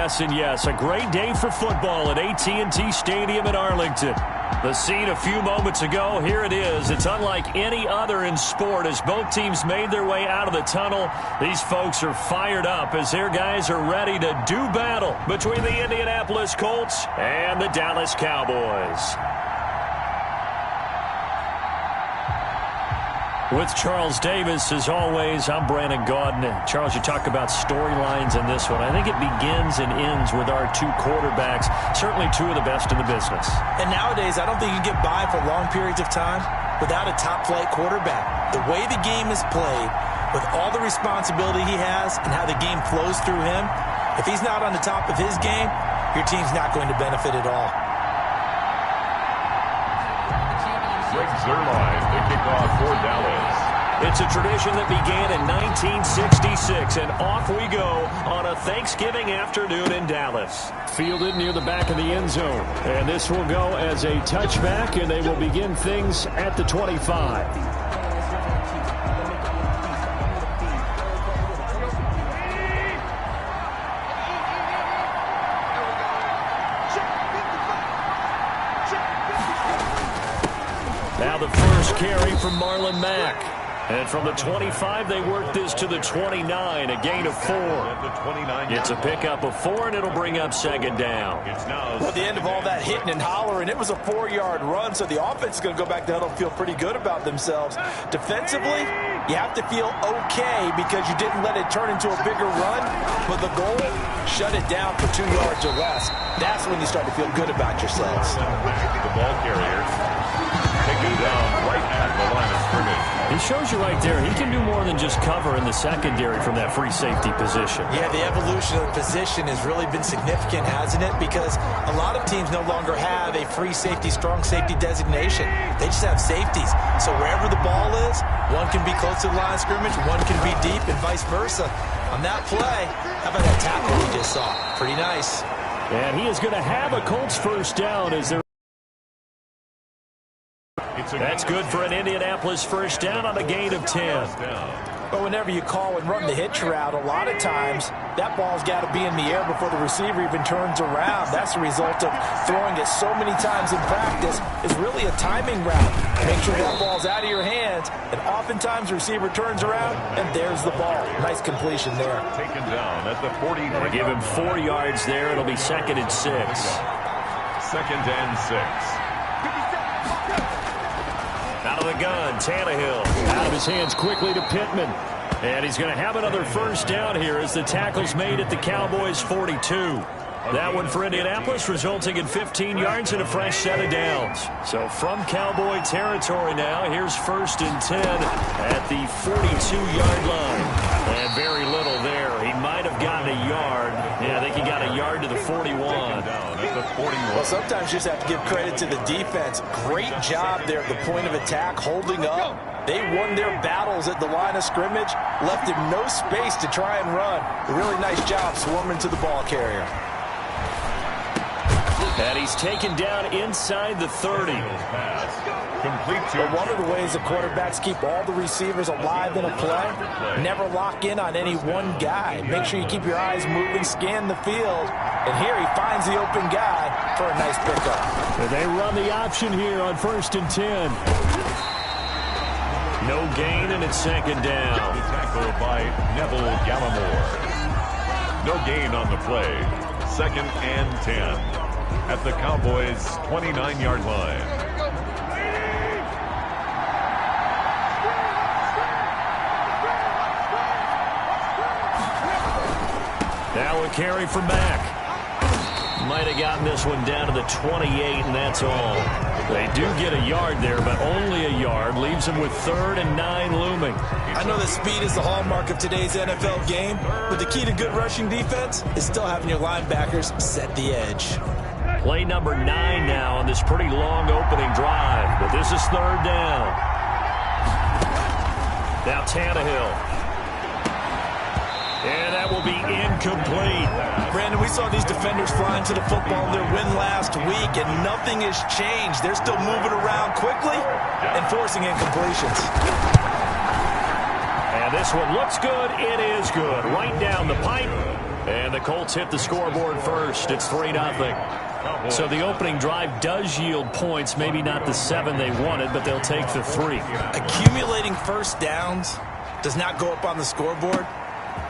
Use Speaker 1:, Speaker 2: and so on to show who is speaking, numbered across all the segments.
Speaker 1: Yes and yes. A great day for football at AT&T Stadium in Arlington. The scene a few moments ago, here it is. It's unlike any other in sport as both teams made their way out of the tunnel. These folks are fired up as their guys are ready to do battle between the Indianapolis Colts and the Dallas Cowboys. With Charles Davis, as always, I'm Brandon Gaudin. Charles, you talk about storylines in this one. I think it begins and ends with our two quarterbacks, certainly two of the best in the business.
Speaker 2: And nowadays, I don't think you can get by for long periods of time without a top-flight quarterback. The way the game is played, with all the responsibility he has and how the game flows through him, if he's not on the top of his game, your team's not going to benefit at all.
Speaker 3: Greg Zuerlein, the kickoff for Dallas.
Speaker 1: It's a tradition that began in 1966, and off we go on a Thanksgiving afternoon in Dallas. Fielded near the back of the end zone, and this will go as a touchback, and they will begin things at the 25. Now the first carry from Marlon Mack. And from the 25, they work this to the 29, a gain of 4. It's a pickup of 4, and it'll bring up second down.
Speaker 2: Well, at the end of all that hitting and hollering, it was a 4-yard run, so the offense is going to go back to huddle and feel pretty good about themselves. Defensively, you have to feel okay because you didn't let it turn into a bigger run, but the goal, shut it down for 2 yards or less. That's when you start to feel good about yourselves.
Speaker 3: The ball carrier taken down right at the line of scrimmage.
Speaker 1: He shows you right there, he can do more than just cover in the secondary from that free safety position.
Speaker 2: Yeah, the evolution of the position has really been significant, hasn't it? Because a lot of teams no longer have a free safety, strong safety designation. They just have safeties. So wherever the ball is, one can be close to the line of scrimmage, one can be deep, and vice versa. On that play, how about that tackle we just saw? Pretty nice.
Speaker 1: And he is going to have a Colts first down as they're That's good for an Indianapolis first down on a gain of 10.
Speaker 2: But whenever you call and run the hitch route, a lot of times that ball's got to be in the air before the receiver even turns around. That's the result of throwing it so many times in practice. It's really a timing route. Make sure that ball's out of your hands, and oftentimes the receiver turns around, and there's the ball. Nice completion there.
Speaker 3: Taken down at the 40.
Speaker 1: They give him 4 yards there. It'll be 2nd and 6.
Speaker 3: 2nd and 6.
Speaker 1: Out of the gun, Tannehill. Out of his hands quickly to Pittman. And he's going to have another first down here as the tackle's made at the Cowboys' 42. That one for Indianapolis, resulting in 15 yards and a fresh set of downs. So from Cowboy territory now, here's 1st and 10 at the 42-yard line. And very little there. He might have gotten a yard. Yeah, I think he got a yard to the 41.
Speaker 2: Well, sometimes you just have to give credit to the defense. Great job there at the point of attack, holding up. They won their battles at the line of scrimmage, left him no space to try and run. A really nice job swarming to the ball carrier.
Speaker 1: And he's taken down inside the 30.
Speaker 2: But one of the ways the quarterbacks keep all the receivers alive in a play, never lock in on any one guy. Make sure you keep your eyes moving, scan the field. And here he finds the open guy for a nice pickup.
Speaker 1: And they run the option here on 1st and 10. No gain, and it's 2nd down.
Speaker 3: Tackled by Neville Gallimore. No gain on the play. 2nd and 10 at the Cowboys' 29-yard line.
Speaker 1: Now a carry from Mack. Might have gotten this one down to the 28, and that's all. They do get a yard there, but only a yard. Leaves them with 3rd and 9 looming.
Speaker 2: I know that speed is the hallmark of today's NFL game, but the key to good rushing defense is still having your linebackers set the edge.
Speaker 1: Play number 9 now on this pretty long opening drive, but this is 3rd down. Now Tannehill. And that will be incomplete.
Speaker 2: Brandon, we saw these defenders flying to the football in their win last week, and nothing has changed. They're still moving around quickly and forcing incompletions.
Speaker 1: And this one looks good. It is good. Right down the pipe. And the Colts hit the scoreboard first. It's 3-0. So the opening drive does yield points. Maybe not the 7 they wanted, but they'll take the 3.
Speaker 2: Accumulating first downs does not go up on the scoreboard,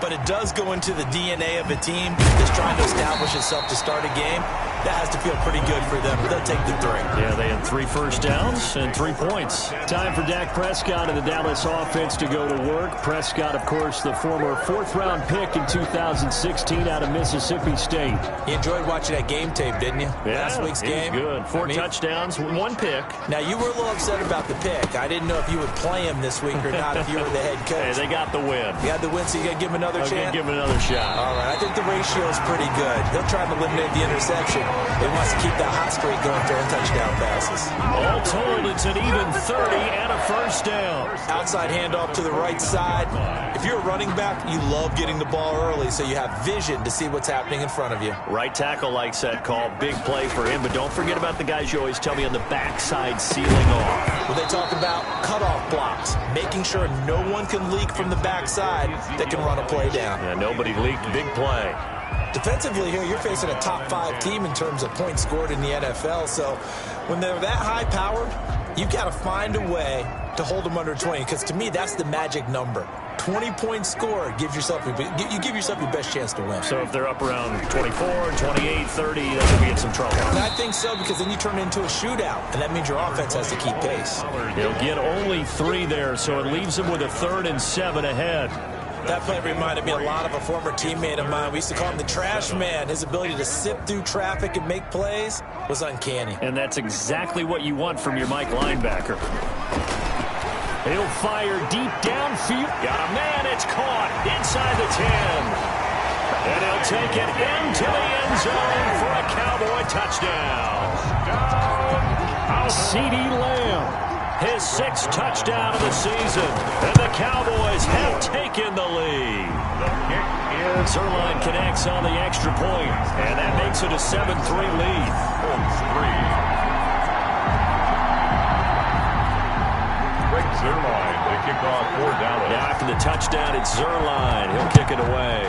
Speaker 2: but it does go into the DNA of a team that's trying to establish itself to start a game. That has to feel pretty good for them. They'll take the 3.
Speaker 1: Yeah, they had 3 first downs and 3 points. Time for Dak Prescott and the Dallas offense to go to work. Prescott, of course, the former 4th-round pick in 2016 out of Mississippi State.
Speaker 2: You enjoyed watching that game tape, didn't you?
Speaker 1: Yeah,
Speaker 2: Last week's game.
Speaker 1: Good. 4 touchdowns, 1 pick.
Speaker 2: Now, you were a little upset about the pick. I didn't know if you would play him this week or not if you were the head coach.
Speaker 1: Hey, they got the win.
Speaker 2: You got the win, so you got to give him another chance?
Speaker 1: Give him another shot.
Speaker 2: All right, I think the ratio is pretty good. He'll try to eliminate the interception. He wants to keep that hot streak going, throwing touchdown passes.
Speaker 1: All told, it's an even 30 and a first down.
Speaker 2: Outside handoff to the right side. If you're a running back, you love getting the ball early so you have vision to see what's happening in front of you.
Speaker 1: Right tackle likes that call. Big play for him, but don't forget about the guys you always tell me on the backside sealing off.
Speaker 2: Well, they talk about cutoff blocks, making sure no one can leak from the backside that can run a play down.
Speaker 1: Yeah, nobody leaked. Big play.
Speaker 2: Defensively here, you're facing a top 5 team in terms of points scored in the NFL. So when they're that high-powered, you've got to find a way to hold them under 20. Because to me, that's the magic number. 20 points scored, you give yourself your best chance to win.
Speaker 1: So if they're up around 24, 28, 30, they're going to be in some trouble.
Speaker 2: And I think so, because then you turn it into a shootout, and that means your offense has to keep pace.
Speaker 1: He'll get only 3 there, so it leaves him with a 3rd and 7 ahead.
Speaker 2: That play reminded me a lot of a former teammate of mine. We used to call him the trash man. His ability to sift through traffic and make plays was uncanny.
Speaker 1: And that's exactly what you want from your Mike linebacker. He'll fire deep downfield. Got a man. It's caught inside the 10. And he'll take it into the end zone for a Cowboy touchdown. CeeDee Lamb. His 6th touchdown of the season. And the Cowboys have taken the lead. Zuerlein connects on the extra point, and that makes it a 7-3 lead.
Speaker 3: Greg Zuerlein, the kickoff for Dallas.
Speaker 1: Now after the touchdown, it's Zuerlein. He'll kick it away.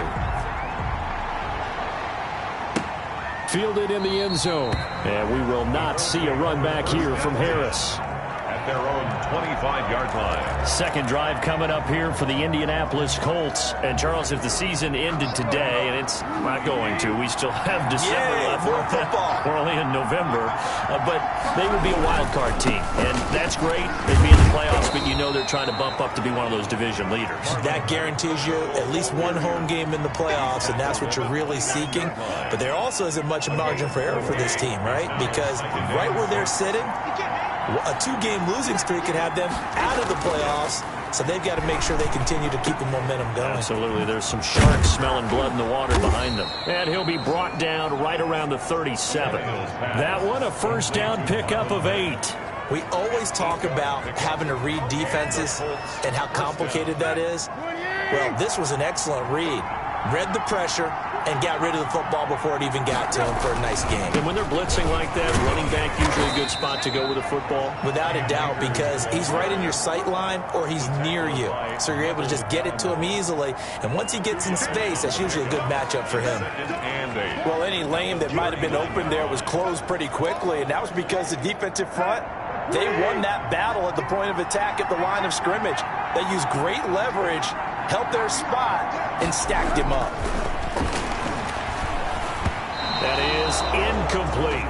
Speaker 1: Fielded in the end zone. And we will not see a run back here from Harris.
Speaker 3: Their own 25-yard line.
Speaker 1: Second drive coming up here for the Indianapolis Colts. And, Charles, if the season ended today, and it's not going to, we still have December left.
Speaker 2: More football.
Speaker 1: We're only in November. But they would be a wild card team. And that's great. They'd be in the playoffs, but you know they're trying to bump up to be one of those division leaders.
Speaker 2: That guarantees you at least one home game in the playoffs, and that's what you're really seeking. But there also isn't much margin for error for this team, right? Because right where they're sitting, a 2-game losing streak could have them out of the playoffs, so they've got to make sure they continue to keep the momentum going.
Speaker 1: Absolutely. There's some sharks smelling blood in the water behind them. And he'll be brought down right around the 37. That one, a first down pickup of 8.
Speaker 2: We always talk about having to read defenses and how complicated that is. Well, this was an excellent read. Read the pressure and got rid of the football before it even got to him for a nice game.
Speaker 1: And when they're blitzing like that, running back usually a good spot to go with the football?
Speaker 2: Without a doubt, because he's right in your sight line or he's near you. So you're able to just get it to him easily. And once he gets in space, that's usually a good matchup for him.
Speaker 4: Well, any lane that might have been open there was closed pretty quickly, and that was because the defensive front, they won that battle at the point of attack at the line of scrimmage. They used great leverage, held their spot, and stacked him up.
Speaker 1: That is incomplete.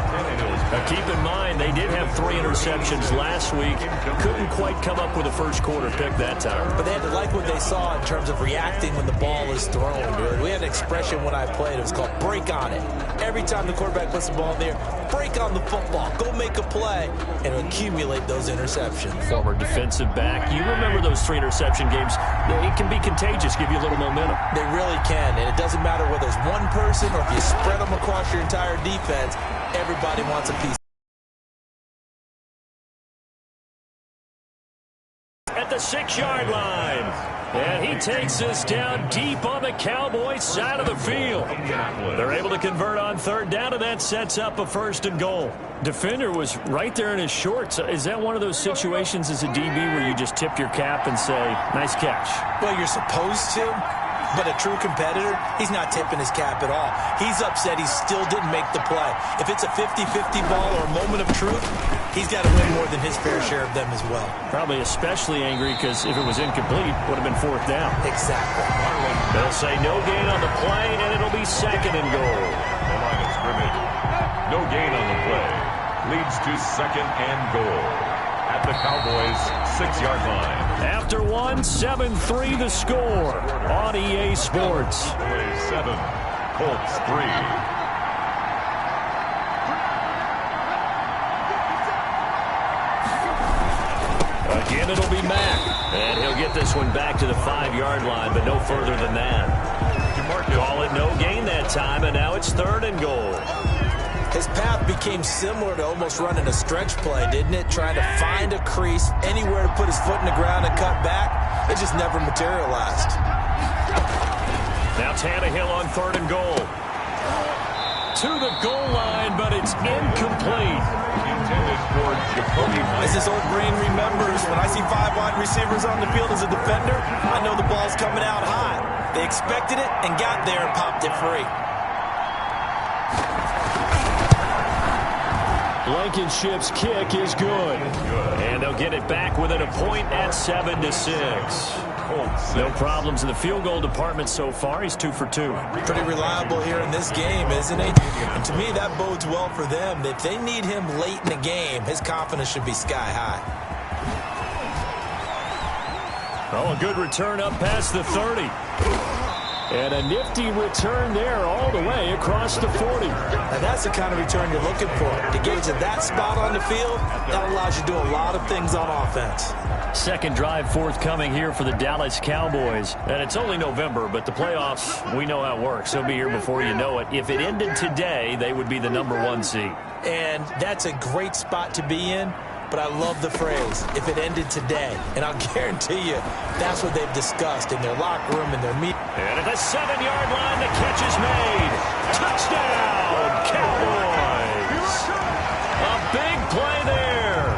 Speaker 1: Now keep in mind, they did have 3 interceptions last week. Couldn't quite come up with a first quarter pick that time.
Speaker 2: But they had to like what they saw in terms of reacting when the ball is thrown. We had an expression when I played. It was called break on it. Every time the quarterback puts the ball in there, break on the football. Go make a play and accumulate those interceptions.
Speaker 1: Former defensive back. You remember those 3 interception games. It can be contagious, give you a little momentum.
Speaker 2: They really can, and it doesn't matter whether it's one person or if you spread them across your entire defense. Everybody wants a piece.
Speaker 1: At the 6-yard line. And he takes us down deep on the Cowboys side of the field. They're able to convert on 3rd down, and that sets up a 1st and goal. Defender was right there in his shorts. Is that one of those situations as a DB where you just tip your cap and say, nice catch?
Speaker 2: Well, you're supposed to. But a true competitor, he's not tipping his cap at all. He's upset he still didn't make the play. If it's a 50-50 ball or a moment of truth, he's got to win more than his fair share of them as well.
Speaker 1: Probably especially angry because if it was incomplete, it would have been fourth down.
Speaker 2: Exactly.
Speaker 1: They'll say no gain on the play, and it'll be second and goal.
Speaker 3: The line of scrimmage. No gain on the play. Leads to second and goal at the Cowboys' 6-yard line.
Speaker 1: After one, 7-3 the score on EA Sports.
Speaker 3: 7, Colts 3.
Speaker 1: Again, it'll be Mack. And he'll get this one back to the 5-yard line, but no further than that. Call it no gain that time, and now it's third and goal.
Speaker 2: His path became similar to almost running a stretch play, didn't it? Trying to find a crease, anywhere to put his foot in the ground and cut back. It just never materialized.
Speaker 1: Now Tannehill on third and goal. To the goal line, but it's incomplete.
Speaker 3: Intended for Jacoby.
Speaker 2: As his old brain remembers, when I see 5 wide receivers on the field as a defender, I know the ball's coming out high. They expected it and got there and popped it free.
Speaker 1: Blankenship's kick is good. And they'll get it back within a point at 7-6. No problems in the field goal department so far. He's 2 for 2.
Speaker 2: Pretty reliable here in this game, isn't he? And to me, that bodes well for them. If they need him late in the game, his confidence should be sky high.
Speaker 1: Oh, a good return up past the 30. And a nifty return there all the way across the 40.
Speaker 2: Now that's the kind of return you're looking for. To get to that spot on the field, that allows you to do a lot of things on offense.
Speaker 1: Second drive forthcoming here for the Dallas Cowboys. And it's only November, but the playoffs, we know how it works. They'll be here before you know it. If it ended today, they would be the #1 seed.
Speaker 2: And that's a great spot to be in. But I love the phrase, if it ended today. And I'll guarantee you, that's what they've discussed in their locker room and their meeting.
Speaker 1: And at the 7-yard line, the catch is made. Touchdown, Cowboys! A big play there.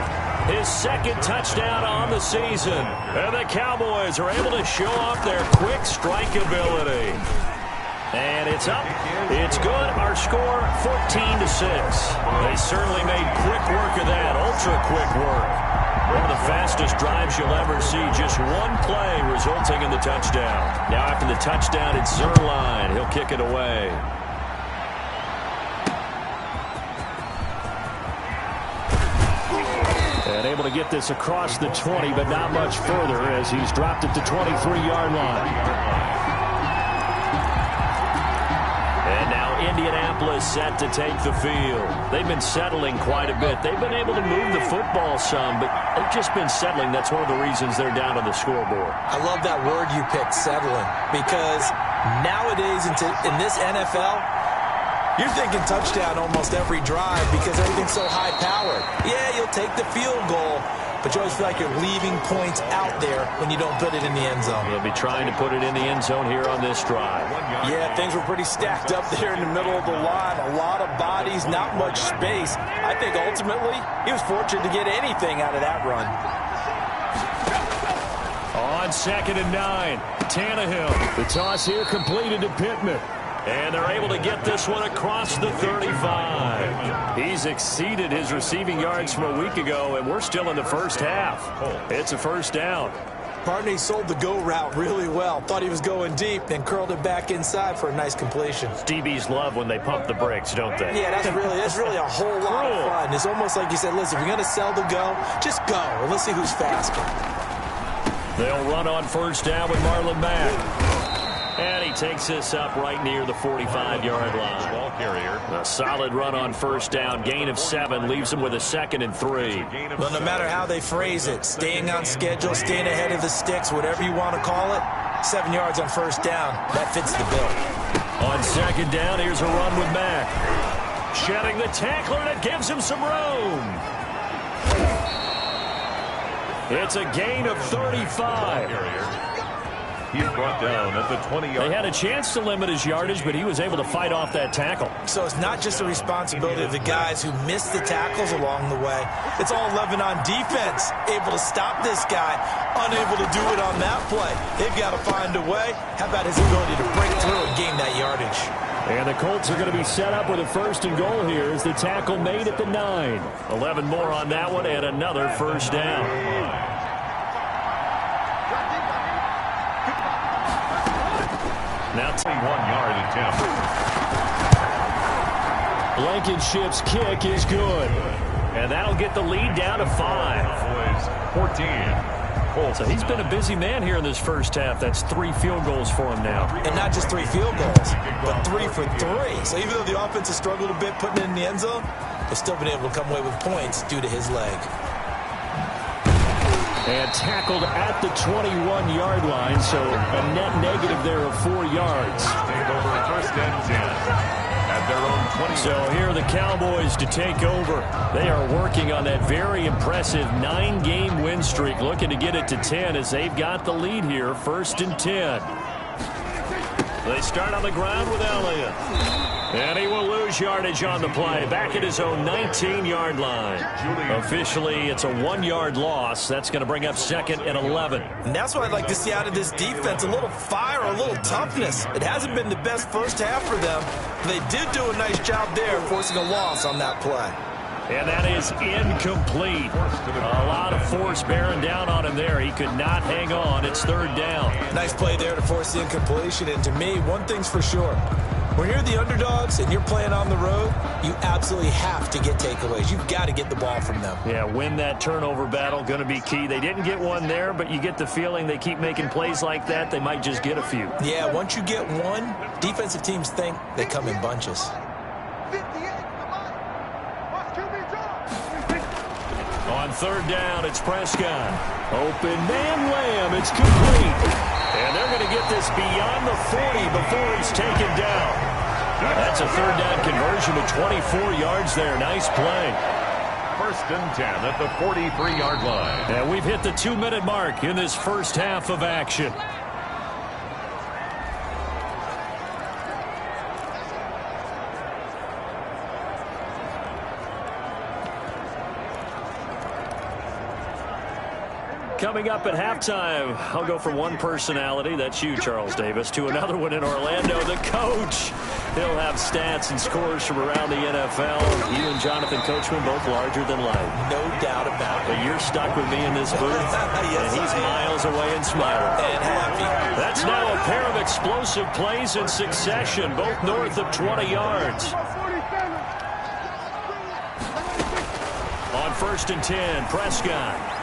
Speaker 1: His second touchdown on the season. And the Cowboys are able to show off their quick strike ability. And it's up. It's good. Our score, 14-6. They certainly made quick work of that. Ultra quick work. One of the fastest drives you'll ever see. Just one play resulting in the touchdown. Now after the touchdown, it's Zerline. He'll kick it away. And able to get this across the 20, but not much further as he's dropped it to 23-yard line. Indianapolis set to take the field. They've been settling quite a bit. They've been able to move the football some, but they've just been settling. That's one of the reasons they're down on the scoreboard.
Speaker 2: I love that word you picked, settling, because nowadays in this NFL, you're thinking touchdown almost every drive because everything's so high-powered. Yeah, you'll take the field goal, but you always feel like you're leaving points out there when you don't put it in the end zone.
Speaker 1: He'll be trying to put it in the end zone here on this drive.
Speaker 2: Yeah, things were pretty stacked up there in the middle of the line. A lot of bodies, not much space. I think ultimately he was fortunate to get anything out of that run.
Speaker 1: On 2nd and 9, Tannehill. The toss here completed to Pittman. And they're able to get this one across the 35. He's exceeded his receiving yards from a week ago, and we're still in the first half. It's a first down.
Speaker 2: Barney sold the go route really well. Thought he was going deep, then curled it back inside for a nice completion.
Speaker 1: DBs love when they pump the brakes, don't they?
Speaker 2: Yeah, that's really a whole lot of fun. It's almost like you said, listen, if you're going to sell the go, just go, and let's see who's faster.
Speaker 1: They'll run on first down with Marlon Mack. And he takes this up right near the 45-yard line.
Speaker 3: Ball carrier.
Speaker 1: A solid run on first down. Gain of 7 leaves him with a 2nd and 3.
Speaker 2: Well, no matter how they phrase it, staying on schedule, staying ahead of the sticks, whatever you want to call it, 7 yards on first down, that fits the bill.
Speaker 1: On 2nd down, here's a run with Mack. Shedding the tackler, and it gives him some room. It's a gain of 35.
Speaker 3: He's brought down at the 20-yard.
Speaker 1: They had a chance to limit his yardage, but he was able to fight off that tackle.
Speaker 2: So it's not just the responsibility of the guys who missed the tackles along the way. It's all 11 on defense, able to stop this guy, unable to do it on that play. They've got to find a way. How about his ability to break through and gain that yardage?
Speaker 1: And the Colts are going to be set up with a first and goal here as the tackle made at the 9. 11 more on that one and another first down. Now
Speaker 3: 21-yard attempt.
Speaker 1: Blankenship's kick is good. And that'll get the lead down to 5.
Speaker 3: Cowboys 14.
Speaker 1: So he's been a busy man here in this first half. That's 3 field goals for him now.
Speaker 2: And not just 3 field goals, but 3 for 3. So even though the offense has struggled a bit putting it in the end zone, they've still been able to come away with points due to his leg.
Speaker 1: And tackled at the 21-yard line, so a net negative there of 4 yards.
Speaker 3: Take over first and 10. At their own 20.
Speaker 1: So here are the Cowboys to take over. They are working on that very impressive 9-game win streak, looking to get it to 10 as they've got the lead here, first and 10. They start on the ground with Elliott. And he will lose yardage on the play, back at his own 19-yard line. Officially, it's a 1-yard loss. That's going to bring up second and 11.
Speaker 2: And that's what I'd like to see out of this defense, a little fire, a little toughness. It hasn't been the best first half for them. They did do a nice job there, forcing a loss on that play.
Speaker 1: And that is incomplete. A lot of force bearing down on him there. He could not hang on. It's third down.
Speaker 2: Nice play there to force the incompletion. And to me, one thing's for sure. When you're the underdogs and you're playing on the road, you absolutely have to get takeaways. You've got to get the ball from them.
Speaker 1: Yeah, win that turnover battle, going to be key. They didn't get one there, but you get the feeling they keep making plays like that, they might just get a few.
Speaker 2: Yeah, once you get one, defensive teams think they come in bunches.
Speaker 1: On third down, it's Prescott. Open man, Lamb. It's complete. And they're going to get this beyond the 40 before he's taken down. That's a third down conversion to 24 yards there. Nice play.
Speaker 3: First and 10 at the 43-yard line.
Speaker 1: And we've hit the 2-minute mark in this first half of action. Coming up at halftime, I'll go from one personality, that's you, Charles Davis, to another one in Orlando, the coach. He'll have stats and scores from around the NFL. You and Jonathan Coachman, both larger than life.
Speaker 2: No doubt about it.
Speaker 1: But you're stuck with me in this booth,
Speaker 2: yes,
Speaker 1: and he's miles away and smiling.
Speaker 2: And happy.
Speaker 1: That's now a pair of explosive plays in succession, both north of 20 yards. On first and 10, Prescott.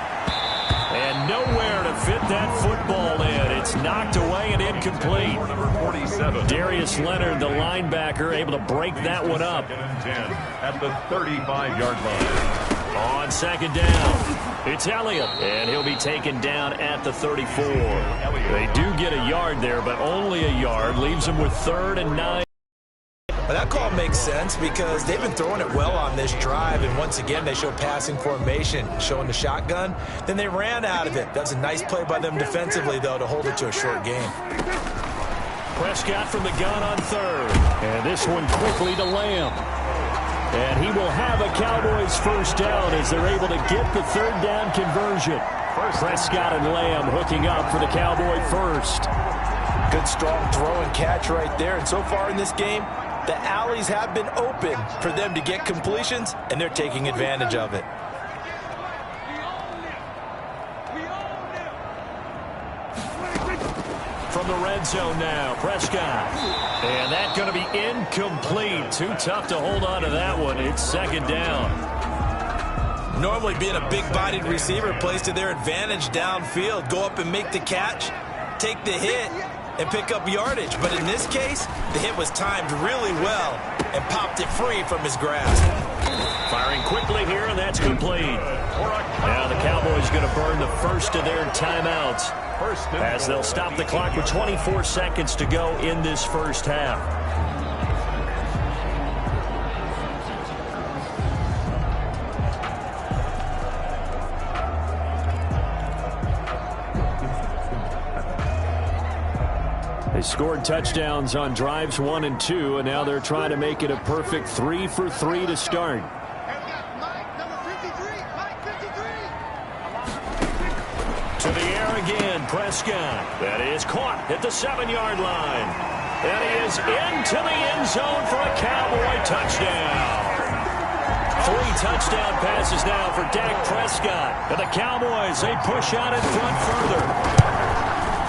Speaker 1: And nowhere to fit that football in. It's knocked away and incomplete.
Speaker 3: Number 47.
Speaker 1: Darius Leonard, the linebacker, able to break that one up.
Speaker 3: Second and 10 at the 35-yard line.
Speaker 1: On second down, it's Elliott. And he'll be taken down at the 34. They do get a yard there, but only a yard. Leaves them with 3rd and 9.
Speaker 2: Well, that call makes sense because they've been throwing it well on this drive, and once again they show passing formation, showing the shotgun. Then they ran out of it. That was a nice play by them defensively, though, to hold it to a short game.
Speaker 1: Prescott from the gun on 3rd. And this one quickly to Lamb. And he will have a Cowboys first down as they're able to get the 3rd down conversion. Prescott and Lamb hooking up for the Cowboy first.
Speaker 2: Good, strong throw and catch right there. And so far in this game, the alleys have been open for them to get completions, and they're taking advantage of it.
Speaker 1: From the red zone now, Prescott. And that's going to be incomplete. Too tough to hold on to that one. It's second down.
Speaker 2: Normally being a big-bodied receiver plays to their advantage downfield. Go up and make the catch, take the hit, and pick up yardage. But in this case, the hit was timed really well and popped it free from his grasp.
Speaker 1: Firing quickly here, and that's complete. Now the Cowboys going to burn the first of their timeouts as they'll stop the clock with 24 seconds to go in this first half. scored touchdowns on drives 1 and 2, and now they're trying to make it a perfect 3 for 3 to start. To the air again, Prescott. That is caught at the 7-yard line. And he is into the end zone for a Cowboy touchdown. 3 touchdown passes now for Dak Prescott. And the Cowboys, they push out in front further.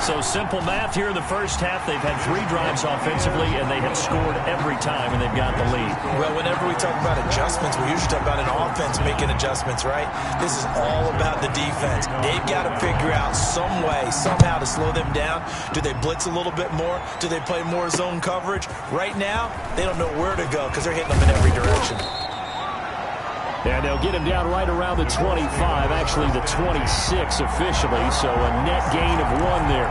Speaker 1: So simple math here in the first half. They've had 3 drives offensively, and they have scored every time, and they've got the lead.
Speaker 2: Well, whenever we talk about adjustments, we usually talk about an offense making adjustments, right? This is all about the defense. They've got to figure out some way, somehow to slow them down. Do they blitz a little bit more? Do they play more zone coverage? Right now, they don't know where to go because they're hitting them in every direction.
Speaker 1: And they'll get him down right around the 25, actually the 26 officially, so a net gain of 1 there.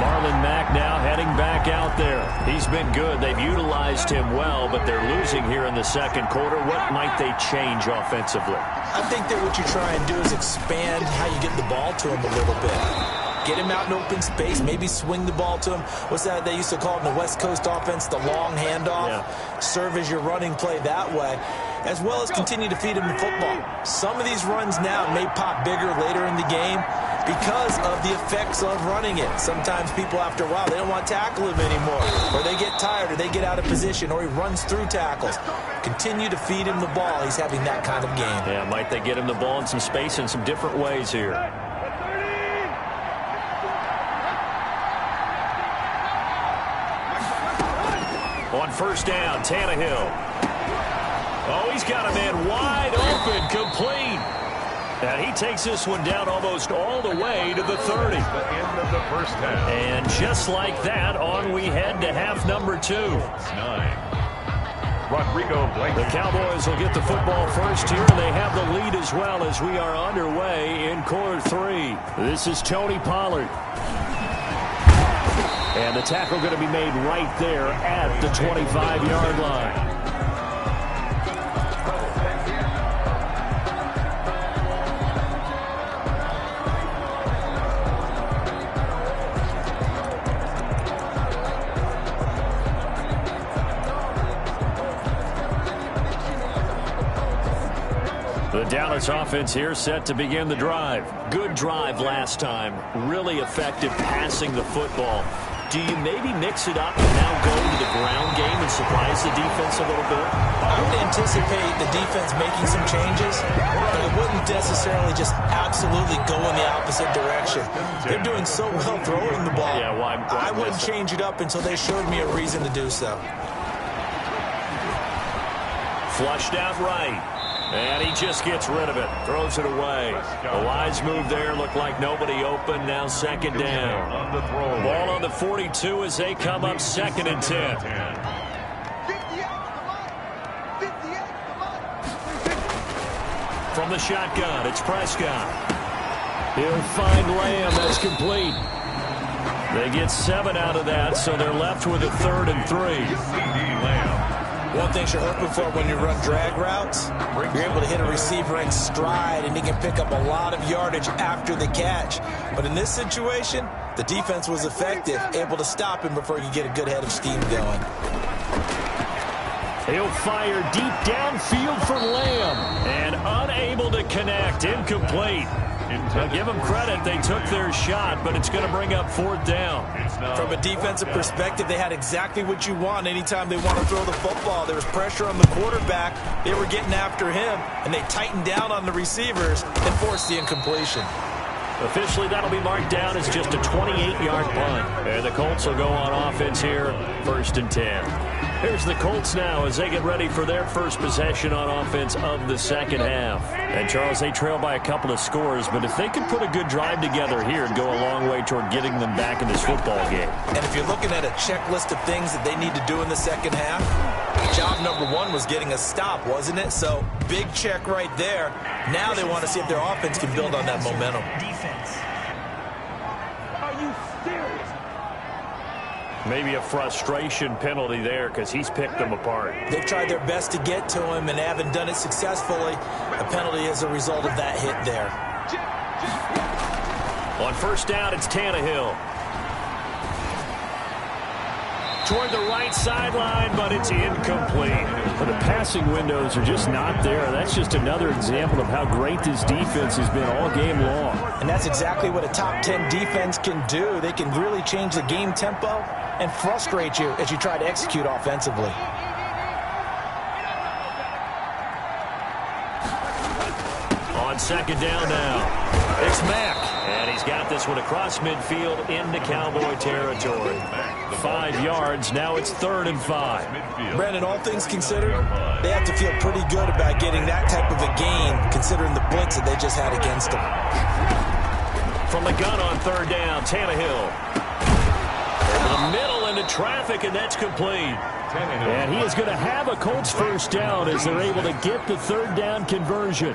Speaker 1: Marlon Mack now heading back out there. He's been good. They've utilized him well, but they're losing here in the second quarter. What might they change offensively?
Speaker 2: I think that what you try and do is expand how you get the ball to him a little bit. Get him out in open space, maybe swing the ball to him. What's that they used to call it in the West Coast offense, the long handoff? Yeah. Serve as your running play that way, as well as continue to feed him the football. Some of these runs now may pop bigger later in the game because of the effects of running it. Sometimes people, after a while, they don't want to tackle him anymore, or they get tired, or they get out of position, or he runs through tackles. Continue to feed him the ball. He's having that kind of game.
Speaker 1: Yeah, might they get him the ball in some space in some different ways here. On first down, Tannehill. Oh, he's got a man wide open, complete. And he takes this one down almost all the way to the 30.
Speaker 3: The end of the first half.
Speaker 1: And just like that, on we head to half number 2.
Speaker 3: 9. Rodrigo Blankenship.
Speaker 1: The Cowboys will get the football first here, and they have the lead as well as we are underway in quarter 3. This is Tony Pollard. And the tackle going to be made right there at the 25-yard line. The Dallas offense here set to begin the drive. Good drive last time. Really effective passing the football. Do you maybe mix it up and now go to the ground game and surprise the defense a little bit?
Speaker 2: I would anticipate the defense making some changes, but it wouldn't necessarily just absolutely go in the opposite direction. They're doing so well throwing the ball.
Speaker 1: Yeah, why
Speaker 2: I wouldn't change it up until they showed me a reason to do so.
Speaker 1: Flushed out right. And he just gets rid of it. Throws it away. A wise move there. Looked like nobody open. Now second down. Ball on the 42 as they come up 2nd and 10. From the shotgun, it's Prescott. He'll find Lamb. That's complete. They get 7 out of that, so they're left with a 3rd and 3.
Speaker 2: One thing you're hoping for when you run drag routes, you're able to hit a receiver in stride, and he can pick up a lot of yardage after the catch. But in this situation, the defense was effective, able to stop him before he could get a good head of steam going.
Speaker 1: He'll fire deep downfield for Lamb, and unable to connect. Incomplete. Now give them credit. They took their shot, but it's going to bring up 4th down.
Speaker 2: From a defensive perspective, they had exactly what you want anytime they want to throw the football. There was pressure on the quarterback. They were getting after him, and they tightened down on the receivers and forced the incompletion.
Speaker 1: Officially, that'll be marked down as just a 28-yard punt. And the Colts will go on offense here, 1st and 10. Here's the Colts now as they get ready for their first possession on offense of the second half. And, Charles, they trail by a couple of scores, but if they could put a good drive together here, it'd go a long way toward getting them back in this football game.
Speaker 2: And if you're looking at a checklist of things that they need to do in the second half, job number 1 was getting a stop, wasn't it? So, big check right there. Now they want to see if their offense can build on that momentum.
Speaker 5: Defense. Are you serious?
Speaker 1: Maybe a frustration penalty there because he's picked them apart.
Speaker 2: They've tried their best to get to him and haven't done it successfully. A penalty as a result of that hit there.
Speaker 1: On first down, it's Tannehill. toward the right sideline, but it's incomplete.
Speaker 5: But the passing windows are just not there. That's just another example of how great this defense has been all game long.
Speaker 2: And that's exactly what a top 10 defense can do. They can really change the game tempo and frustrate you as you try to execute offensively.
Speaker 1: On second down now, it's Mack. And he's got this one across midfield into Cowboy territory. 5 yards, now it's 3rd and 5.
Speaker 2: Brandon, all things considered, they have to feel pretty good about getting that type of a gain, considering the blitz that they just had against them.
Speaker 1: From the gun on 3rd down, Tannehill. Over the middle into traffic, and that's complete.
Speaker 5: And he is going to have a Colts first down as they're able to get the 3rd down conversion.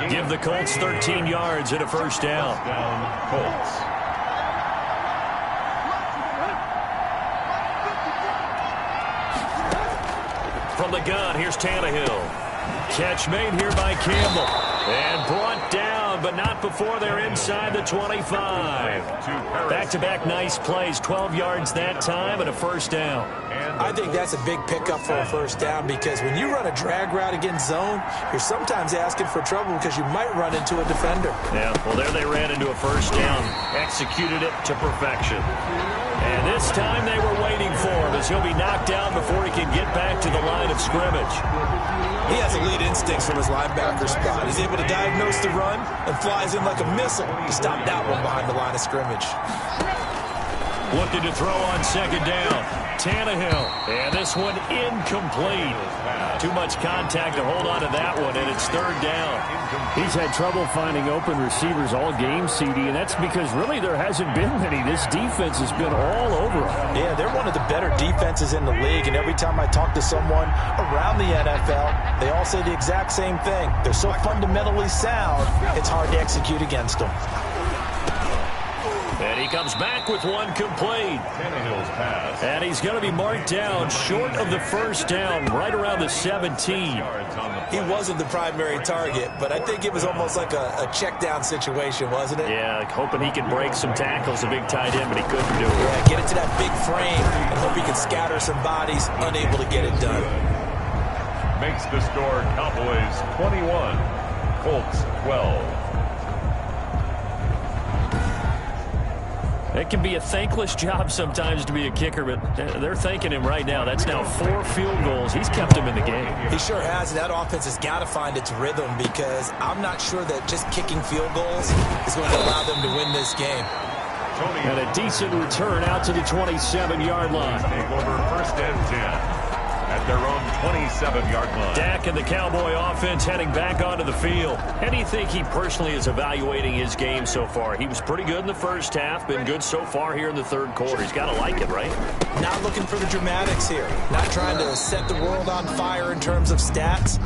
Speaker 1: Give the Colts 13 yards and a first down.
Speaker 3: Colts.
Speaker 1: From the gun, here's Tannehill. Catch made here by Campbell. And brought down, but not before they're inside the 25. Back-to-back nice plays, 12 yards that time and a first down.
Speaker 2: I think that's a big pickup for a first down because when you run a drag route against zone, you're sometimes asking for trouble because you might run into a defender.
Speaker 1: Yeah, well, there they ran into a first down. Executed it to perfection. And this time they were waiting for him as he'll be knocked down before he can get back to the line of scrimmage.
Speaker 2: He has elite instincts from his linebacker spot. He's able to diagnose the run and flies in like a missile to stop that one behind the line of scrimmage.
Speaker 1: Looking to throw on second down. Tannehill. And this one incomplete. Too much contact to hold on to that one, and it's 3rd down.
Speaker 5: He's had trouble finding open receivers all game, CD, and that's because really there hasn't been many. This defense has been all over him.
Speaker 2: Yeah, they're one of the better defenses in the league, and every time I talk to someone around the NFL, they all say the exact same thing. They're so fundamentally sound, it's hard to execute against them.
Speaker 1: And he comes back with one complete.
Speaker 3: Tannehill's pass.
Speaker 1: And he's going to be marked down short of the first down, right around the 17.
Speaker 2: He wasn't the primary target, but I think it was almost like a check down situation, wasn't it?
Speaker 1: Yeah, like hoping he could break some tackles, a big tight end, but he couldn't do it.
Speaker 2: Yeah, get it to that big frame and hope he can scatter some bodies, unable to get it done.
Speaker 3: Makes the score Cowboys 21, Colts 12.
Speaker 1: It can be a thankless job sometimes to be a kicker, but they're thanking him right now. That's now 4 field goals. He's kept him in the game.
Speaker 2: He sure has, and that offense has got to find its rhythm because I'm not sure that just kicking field goals is going to allow them to win this game.
Speaker 5: And a decent return out to the 27-yard line.
Speaker 3: Take over 1st and 10 at their own 27-yard line.
Speaker 1: Dak and the Cowboy offense heading back onto the field. How do you think he personally is evaluating his game so far? He was pretty good in the first half, been good so far here in the 3rd quarter. He's got to like it, right?
Speaker 2: Not looking for the dramatics here. Not trying to set the world on fire in terms of stats.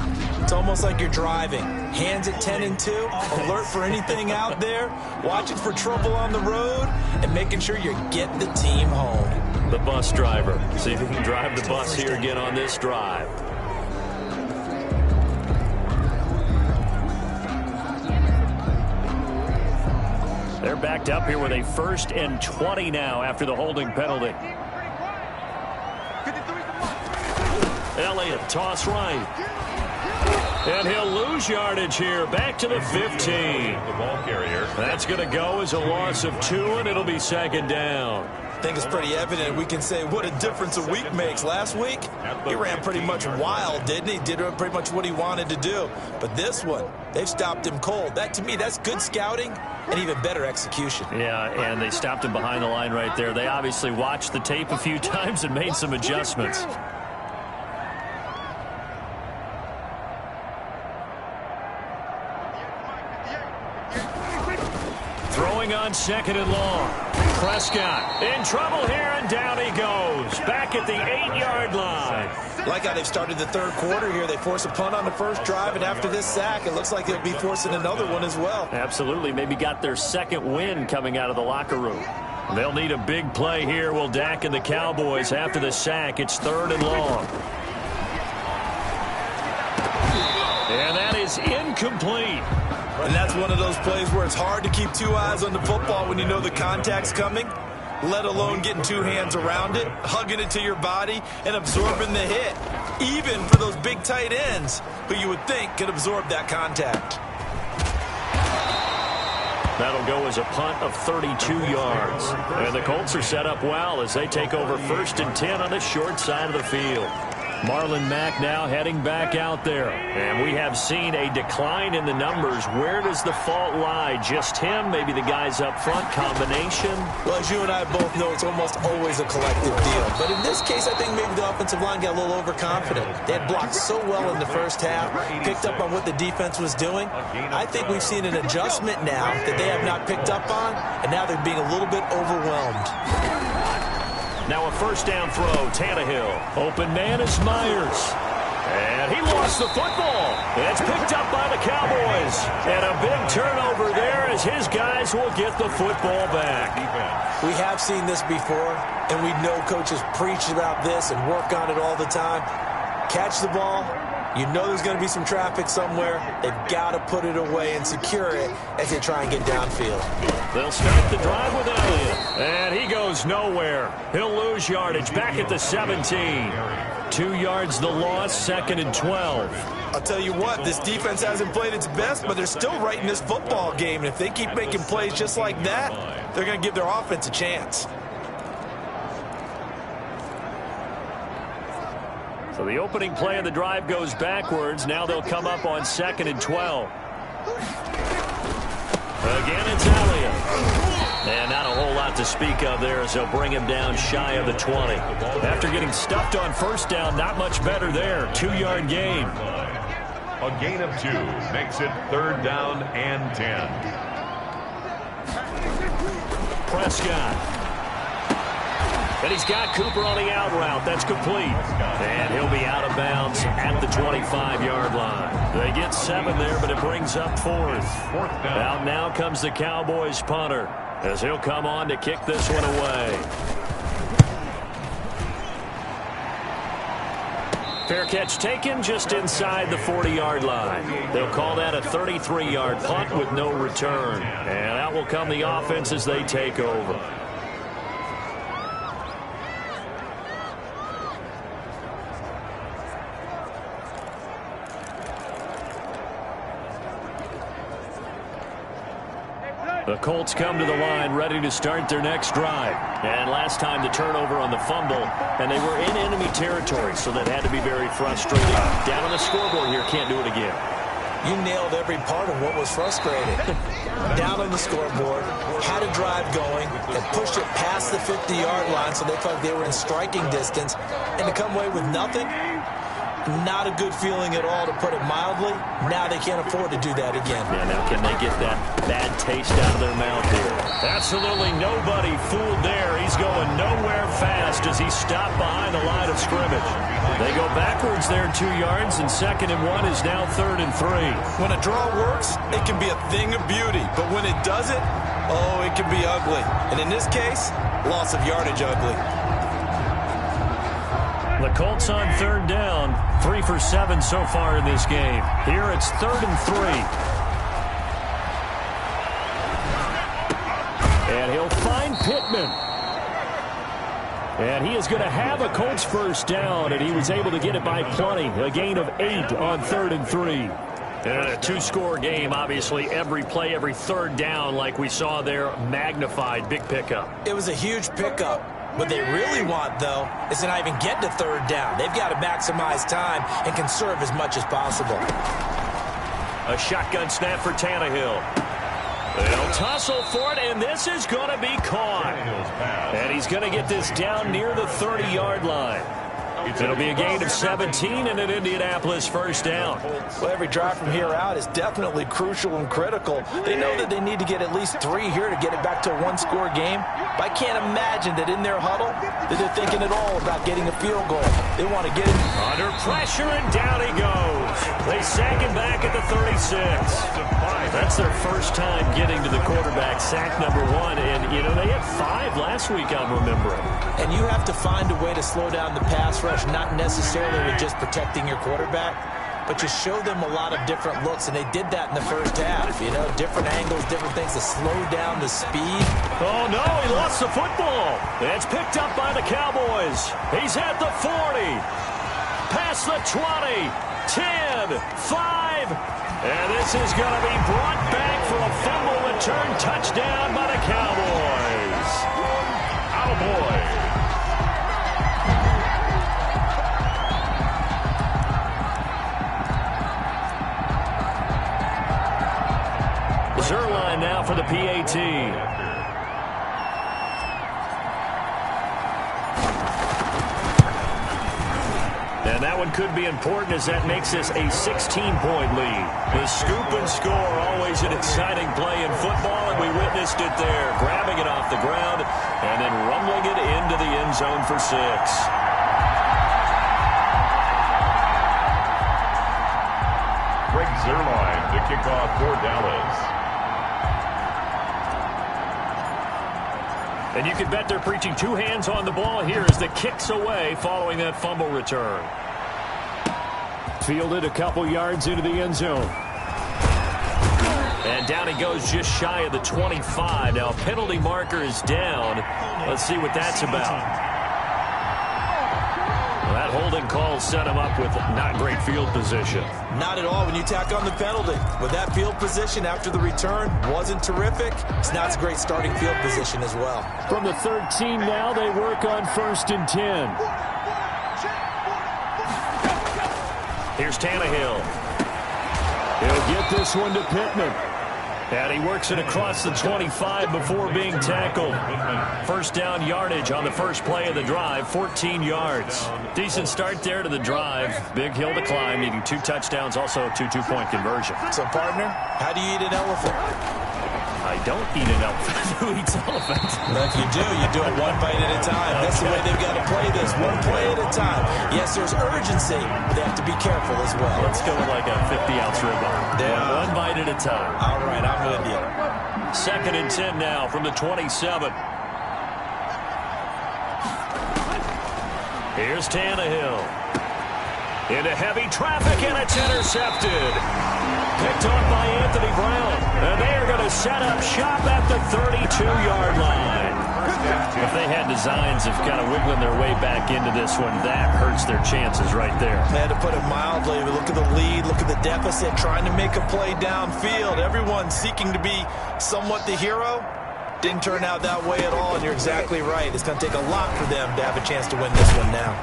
Speaker 2: It's almost like you're driving. Hands at 10 and 2, alert for anything out there, watching for trouble on the road, and making sure you get the team home.
Speaker 1: The bus driver. See if he can drive the bus here again on this drive. They're backed up here with a 1st and 20 now after the holding penalty. Elliott, toss right. And he'll lose yardage here. Back to the 15.
Speaker 3: The ball carrier.
Speaker 1: That's going to go as a loss of 2, and it'll be 2nd down.
Speaker 2: I think it's pretty evident. We can say what a difference a week makes. Last week, he ran pretty much wild, didn't he? Did pretty much what he wanted to do. But this one, they've stopped him cold. That, to me, that's good scouting and even better execution.
Speaker 1: Yeah, and they stopped him behind the line right there. They obviously watched the tape a few times and made some adjustments. Throwing on 2nd and long. Prescott in trouble here, and down he goes. Back at the 8-yard line.
Speaker 2: Like how they've started the 3rd quarter here. They force a punt on the first drive, and after this sack, it looks like they'll be forcing another one as well.
Speaker 1: Absolutely. Maybe got their 2nd win coming out of the locker room. They'll need a big play here. Will Dak and the Cowboys after the sack. It's 3rd and long. And that is incomplete.
Speaker 2: And that's one of those plays where it's hard to keep 2 eyes on the football when you know the contact's coming.
Speaker 4: let alone getting two hands around it, hugging it to your body, and absorbing the hit, even for those big tight ends who you would think could absorb that contact.
Speaker 1: That'll go as a punt of 32 yards. And the Colts are set up well as they take over 1st and 10 on the short side of the field. Marlon Mack now heading back out there. And we have seen a decline in the numbers. Where does the fault lie? Just him? Maybe the guys up front? Combination?
Speaker 2: Well, as you and I both know, it's almost always a collective deal. But in this case, I think maybe the offensive line got a little overconfident. They had blocked so well in the first half, picked up on what the defense was doing. I think we've seen an adjustment now that they have not picked up on, and now they're being a little bit overwhelmed.
Speaker 1: Now a 1st down throw, Tannehill. Open man is Myers. And he lost the football. It's picked up by the Cowboys. And a big turnover there as his guys will get the football back.
Speaker 2: We have seen this before, and we know coaches preach about this and work on it all the time. Catch the ball. You know there's going to be some traffic somewhere. They've got to put it away and secure it as they try and get downfield.
Speaker 1: They'll start the drive with Elliott. And he goes nowhere. He'll lose yardage back at the 17. 2 yards the loss, 2nd and 12.
Speaker 4: I'll tell you what, this defense hasn't played its best, but they're still right in this football game. And if they keep making plays just like that, they're going to give their offense a chance.
Speaker 1: So the opening play of the drive goes backwards. Now they'll come up on 2nd and 12. Again, it's Elliott. And not a whole lot to speak of there as they'll bring him down shy of the 20. After getting stuffed on 1st down, not much better there. 2-yard gain.
Speaker 3: A gain of 2 makes it 3rd down and 10.
Speaker 1: Prescott. And he's got Cooper on the out route. That's complete. And he'll be out of bounds at the 25-yard line. They get 7 there, but it brings up 4th. Out now comes the Cowboys punter as he'll come on to kick this one away. Fair catch taken just inside the 40-yard line. They'll call that a 33-yard punt with no return. And out will come the offense as they take over. The Colts come to the line ready to start their next drive. And last time the turnover on the fumble, and they were in enemy territory, so that had to be very frustrating. Down on the scoreboard here, can't do it again.
Speaker 2: You nailed every part of what was frustrating. Down on the scoreboard, had a drive going, and pushed it past the 50-yard line so they felt they were in striking distance, and to come away with nothing, not a good feeling at all, to put it mildly. Now they can't afford to do that again.
Speaker 1: Yeah, now can they get that bad taste out of their mouth here? Absolutely nobody fooled there. He's going nowhere fast as he stopped behind the line of scrimmage. They go backwards there 2 yards, and 2nd and 1 is now 3rd and 3.
Speaker 4: When a draw works, it can be a thing of beauty. But when it doesn't, oh, it can be ugly. And in this case, loss of yardage ugly.
Speaker 1: The Colts on 3rd down, 3 for 7 so far in this game. Here it's 3rd and 3. And he'll find Pittman. And he is going to have a Colts 1st down, and he was able to get it by plenty. A gain of 8 on 3rd and 3. And a 2-score game, obviously. Every play, every 3rd down, like we saw there, magnified. Big pickup.
Speaker 2: It was a huge pickup. What they really want, though, is to not even get to 3rd down. They've got to maximize time and conserve as much as possible.
Speaker 1: A shotgun snap for Tannehill. They'll tussle for it, and this is going to be caught. And he's going to get this down near the 30-yard line. It'll be a gain of 17 and an Indianapolis 1st down.
Speaker 2: Well, every drive from here out is definitely crucial and critical. They know that they need to get at least 3 here to get it back to a 1-score game. But I can't imagine that in their huddle that they're thinking at all about getting a field goal. They want to get it
Speaker 1: under pressure, and down he goes. They sack him back at the 36. That's their first time getting to the quarterback, sack number 1. And, you know, they had 5 last week, I'm remembering.
Speaker 2: And you have to find a way to slow down the pass rush, not necessarily with just protecting your quarterback, but you show them a lot of different looks, and they did that in the first half. You know, different angles, different things to slow down the speed.
Speaker 1: Oh, no, he lost the football. It's picked up by the Cowboys. He's at the 40, past the 20, 10, 5, and this is going to be brought back for a fumble return touchdown by the Cowboys.
Speaker 3: Cowboys.
Speaker 1: Zerline now for the PAT. And that one could be important as that makes this a 16-point lead. The scoop and score, always an exciting play in football, and we witnessed it there, grabbing it off the ground and then rumbling it into the end zone for 6.
Speaker 3: Greg Zerline to kick off for Dallas.
Speaker 1: And you can bet they're preaching 2 hands on the ball here as the kick's away following that fumble return.
Speaker 5: Fielded a couple yards into the end zone.
Speaker 1: And down he goes just shy of the 25. Now penalty marker is down. Let's see what that's about. Well, that holding call set him up with not great field position.
Speaker 2: Not at all when you tack on the penalty. With that field position after the return wasn't terrific. It's not a great starting field position as well.
Speaker 5: From the 13 now, they work on 1st and 10.
Speaker 1: Here's Tannehill.
Speaker 5: He'll get this one to Pittman.
Speaker 1: And he works it across the 25 before being tackled. First down yardage on the first play of the drive, 14 yards. Decent start there to the drive. Big hill to climb, needing 2 touchdowns, also a 2 two-point conversion.
Speaker 2: So, partner, how do you eat an elephant?
Speaker 1: I don't eat an elephant. Who eats elephant?
Speaker 2: But if you do it one bite at a time. That's the way they've got to play this, one play at a time. Yes, there's urgency, but they have to be careful as well.
Speaker 1: Let's go with like a 50-ounce ribeye.
Speaker 2: Yeah.
Speaker 1: One bite at a time.
Speaker 2: All right, I'm with you.
Speaker 1: 2nd and 10 now from the 27. Here's Tannehill. Into heavy traffic, and it's intercepted. Picked off by Anthony Brown. And they are going to set up shop at the 32-yard line. If they had designs of kind of wiggling their way back into this one, that hurts their chances right there.
Speaker 2: They had to put it mildly. Look at the lead. Look at the deficit. Trying to make a play downfield. Everyone seeking to be somewhat the hero. Didn't turn out that way at all, and you're exactly right. It's going to take a lot for them to have a chance to win this one now.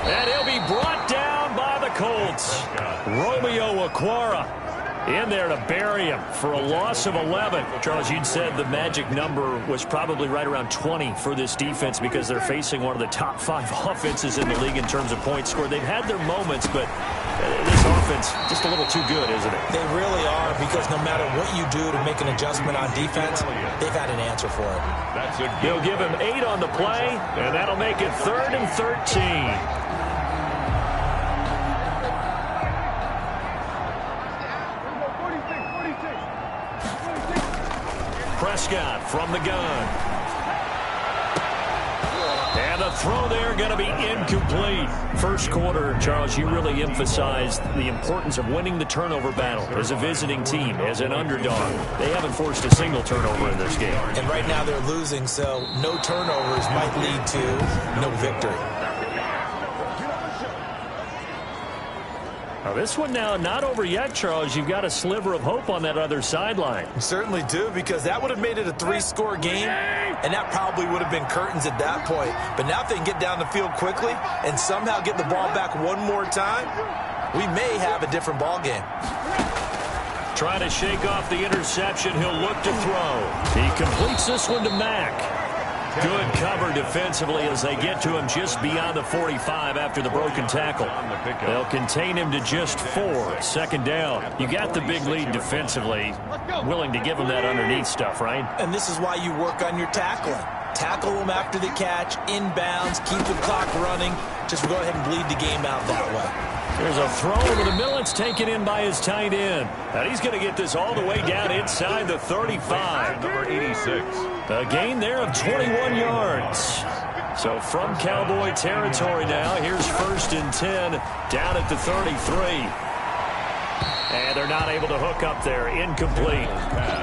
Speaker 1: And he'll be brought down by the Colts. Romeo Okwara in there to bury him for a loss of 11. Charles, you'd said the magic number was probably right around 20 for this defense because they're facing one of the top 5 offenses in the league in terms of points scored. They've had their moments, but this offense just a little too good, isn't it?
Speaker 2: They really are, because no matter what you do to make an adjustment on defense, they've had an answer for it.
Speaker 1: They'll give him 8 on the play, and that'll make it 3rd and 13. Prescott from the gun. And the throw there going to be incomplete. First quarter, Charles, you really emphasized the importance of winning the turnover battle as a visiting team, as an underdog. They haven't forced a single turnover in this game.
Speaker 2: And right now they're losing, so no turnovers might lead to no victory.
Speaker 1: Now this one now not over yet, Charles. You've got a sliver of hope on that other sideline.
Speaker 2: You certainly do, because that would have made it a 3-score game, and that probably would have been curtains at that point. But now if they can get down the field quickly and somehow get the ball back one more time, we may have a different ball game.
Speaker 1: Trying to shake off the interception. He'll look to throw. He completes this one to Mack. Good cover defensively as they get to him just beyond the 45 after the broken tackle. They'll contain him to just 4. 2nd down. You got the big lead defensively. Willing to give him that underneath stuff, right?
Speaker 2: And this is why you work on your tackling. Tackle them after the catch, inbounds, keep the clock running. Just go ahead and bleed the game out that way.
Speaker 1: There's a throw over the middle. It's taken in by his tight end. And he's going to get this all the way down inside the 35.
Speaker 3: Number 86.
Speaker 1: A gain there of 21 yards. So from Cowboy territory now, here's 1st and 10 down at the 33. And they're not able to hook up there. Incomplete.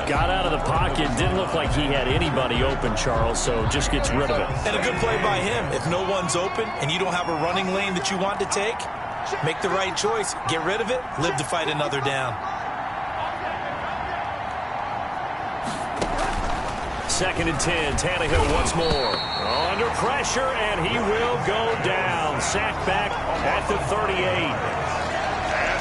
Speaker 1: Got out of the pocket. Didn't look like he had anybody open, Charles, so just gets rid of it.
Speaker 2: And a good play by him. If no one's open and you don't have a running lane that you want to take, make the right choice. Get rid of it. Live to fight another down.
Speaker 1: Second and 10. Tannehill once more. Under pressure, and he will go down. Sacked back at the 38.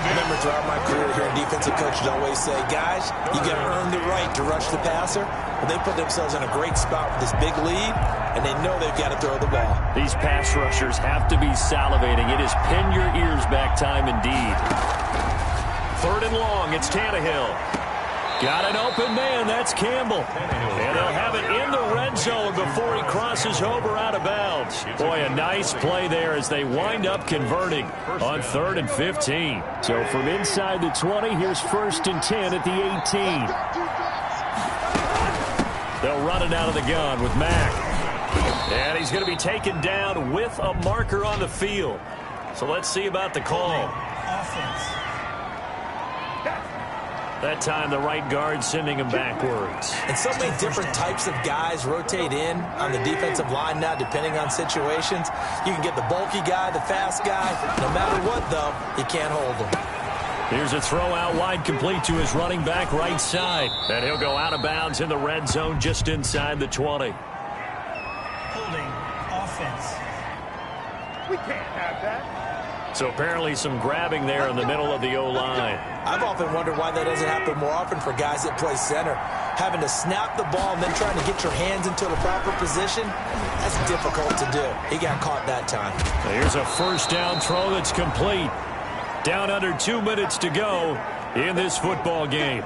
Speaker 2: I remember throughout my career here, defensive coaches always say, guys, you got to earn the right to rush the passer. But they put themselves in a great spot with this big lead, and they know they've got to throw the ball.
Speaker 1: These pass rushers have to be salivating. It is pin your ears back time indeed. Third and long, it's Tannehill. Got an open man, that's Campbell. And they'll have it in the red zone before he crosses over out of bounds. Boy, a nice play there as they wind up converting on 3rd and 15.
Speaker 5: So from inside the 20, here's 1st and 10 at the 18.
Speaker 1: They'll run it out of the gun with Mack. And he's going to be taken down with a marker on the field. So let's see about the call.
Speaker 2: Offense.
Speaker 1: That time the right guard sending him backwards.
Speaker 2: And so many different types of guys rotate in on the defensive line now, depending on situations. You can get the bulky guy, the fast guy. No matter what, though, you can't hold them.
Speaker 1: Here's a throw out wide, complete to his running back right side. And he'll go out of bounds in the red zone just inside the 20.
Speaker 2: Holding offense.
Speaker 6: We can't have that.
Speaker 1: So apparently some grabbing there in the middle of the O-line.
Speaker 2: I've often wondered why that doesn't happen more often for guys that play center. Having to snap the ball and then trying to get your hands into the proper position, that's difficult to do. He got caught that time.
Speaker 1: Here's a first down throw that's complete. Down under 2 minutes to go in this football game.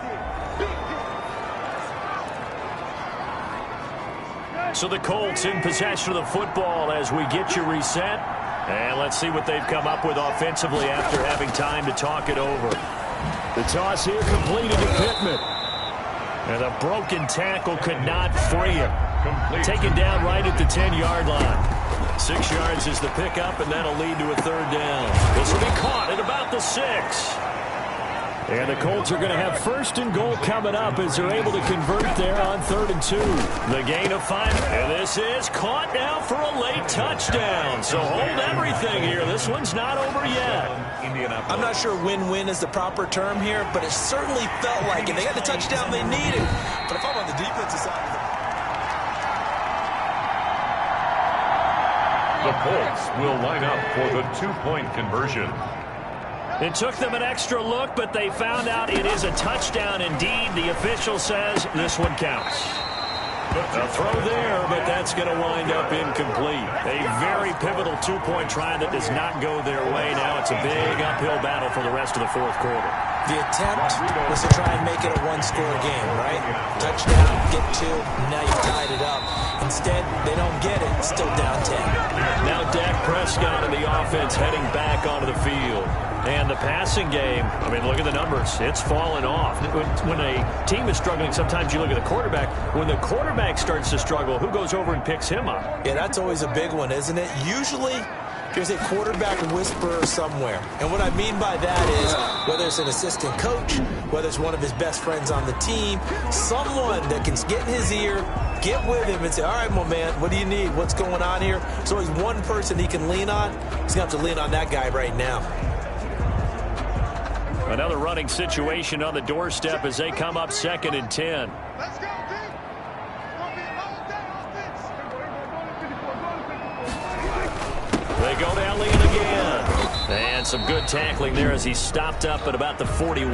Speaker 1: So the Colts in possession of the football as we get you reset. And let's see what they've come up with offensively after having time to talk it over.
Speaker 5: The toss here completed to Pittman.
Speaker 1: And a broken tackle could not free him. Taken down right at the 10-yard line. 6 yards is the pickup, and that'll lead to a 3rd down. This will be caught at about the 6.
Speaker 5: And the Colts are going to have 1st and goal coming up as they're able to convert there on 3rd and 2.
Speaker 1: The gain of 5. And this is caught now for a late touchdown. So hold everything here. This one's not over yet.
Speaker 2: I'm not sure win-win is the proper term here, but it certainly felt like it. They got the touchdown they needed. But if I'm on the defensive side of
Speaker 3: The Colts will line up for the 2-point conversion.
Speaker 1: It took them an extra look, but they found out it is a touchdown indeed. The official says this one counts. A throw there, but that's going to wind up incomplete. A very pivotal 2-point try that does not go their way. Now it's a big uphill battle for the rest of the 4th quarter.
Speaker 2: The attempt was to try and make it a one-score game, right? Touchdown, get 2, now you've tied it up. Instead, they don't get it, still down 10.
Speaker 1: Now Dak Prescott and the offense heading back onto the field. And the passing game, I mean, look at the numbers. It's fallen off. When a team is struggling, sometimes you look at the quarterback. When the quarterback starts to struggle, who goes over and picks him up?
Speaker 2: Yeah, that's always a big one, isn't it? Usually, there's a quarterback whisperer somewhere. And what I mean by that is, whether it's an assistant coach, whether it's one of his best friends on the team, someone that can get in his ear, get with him and say, all right, my man, what do you need? What's going on here? There's always one person he can lean on. He's going to have to lean on that guy right now.
Speaker 1: Another running situation on the doorstep as they come up 2nd and 10.
Speaker 6: Let's go, team.
Speaker 1: They go to Elliott again. And some good tackling there as he stopped up at about the 41.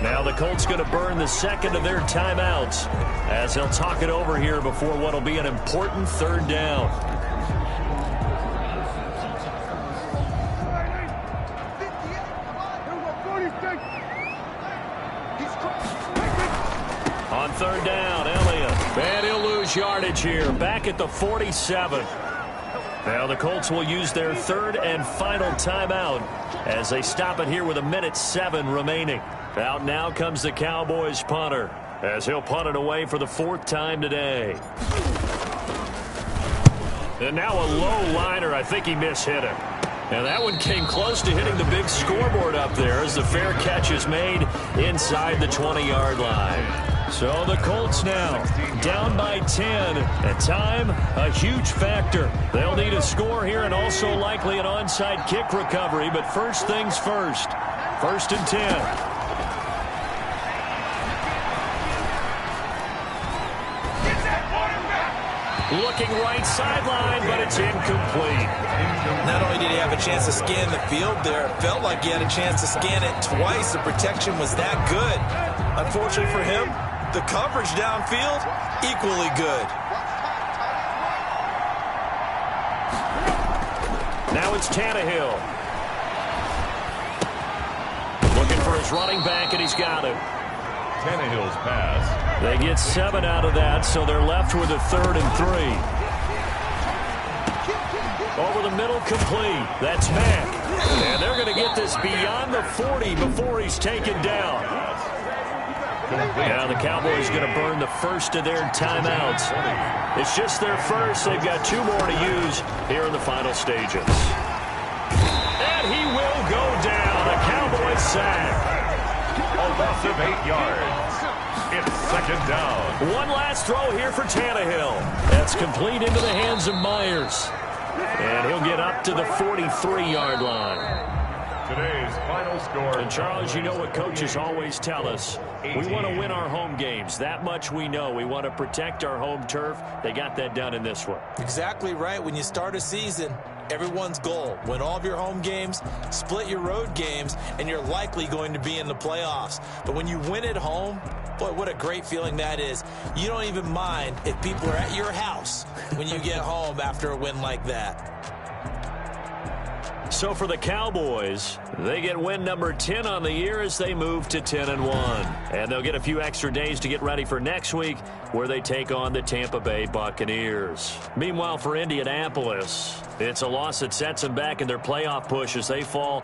Speaker 1: Now the Colts going to burn the 2nd of their timeouts as they'll talk it over here before what will be an important 3rd down. On 3rd down, Elliott. And he'll lose yardage here. Back at the 47. Now the Colts will use their 3rd and final timeout as they stop it here with 1:07 remaining. Out now comes the Cowboys punter as he'll punt it away for the 4th time today. And now a low liner. I think he mishit it. And that one came close to hitting the big scoreboard up there as the fair catch is made inside the 20-yard line. So the Colts now down by 10, and time a huge factor. They'll need a score here and also likely an onside kick recovery, but first things first. 1st and 10. Looking right sideline, but it's incomplete.
Speaker 2: Not only did he have a chance to scan the field there, it felt like he had a chance to scan it twice. The protection was that good. Unfortunately for him, the coverage downfield, equally good.
Speaker 1: Now it's Tannehill. Looking for his running back, and he's got him.
Speaker 3: Tannehill's pass.
Speaker 1: They get 7 out of that, so they're left with a 3rd and 3. Over the middle, complete. That's Mack. And they're going to get this beyond the 40 before he's taken down. Now the Cowboys going to burn the first of their timeouts. It's just their first. They've got 2 more to use here in the final stages. And he will go down. A Cowboys sack.
Speaker 3: A loss of 8 yards. It's 2nd down.
Speaker 1: One last throw here for Tannehill. That's complete into the hands of Myers. And he'll get up to the 43-yard line.
Speaker 3: Today's final score.
Speaker 1: And Charles, you know what coaches always tell us. We want to win our home games. That much we know. We want to protect our home turf. They got that done in this one.
Speaker 2: Exactly right. When you start a season, everyone's goal: win all of your home games, split your road games, and you're likely going to be in the playoffs. But when you win at home, boy, what a great feeling that is. You don't even mind if people are at your house when you get home after a win like that.
Speaker 1: So for the Cowboys, they get win number 10 on the year as they move to 10-1. And they'll get a few extra days to get ready for next week, where they take on the Tampa Bay Buccaneers. Meanwhile, for Indianapolis, it's a loss that sets them back in their playoff push as they fall